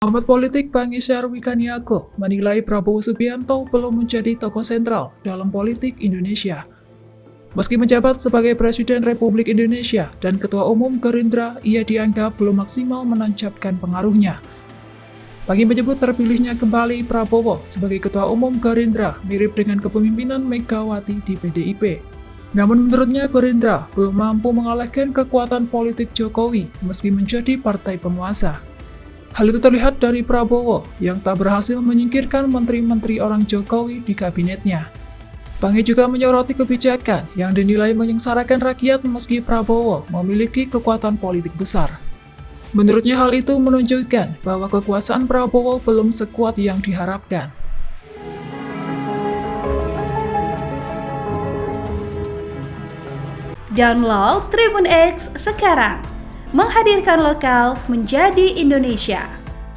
Pengamat politik Pangi Syarwikaniako menilai Prabowo Subianto belum menjadi tokoh sentral dalam politik Indonesia. Meski menjabat sebagai Presiden Republik Indonesia dan Ketua Umum Gerindra, ia dianggap belum maksimal menancapkan pengaruhnya. Pangi menyebut terpilihnya kembali Prabowo sebagai Ketua Umum Gerindra mirip dengan kepemimpinan Megawati di PDIP. Namun menurutnya Gerindra belum mampu mengalahkan kekuatan politik Jokowi meski menjadi partai penguasa. Hal itu terlihat dari Prabowo yang tak berhasil menyingkirkan menteri-menteri orang Jokowi di kabinetnya. Pangi juga menyoroti kebijakan yang dinilai menyengsarakan rakyat meski Prabowo memiliki kekuatan politik besar. Menurutnya hal itu menunjukkan bahwa kekuasaan Prabowo belum sekuat yang diharapkan. Download Tribun X sekarang, menghadirkan lokal menjadi Indonesia.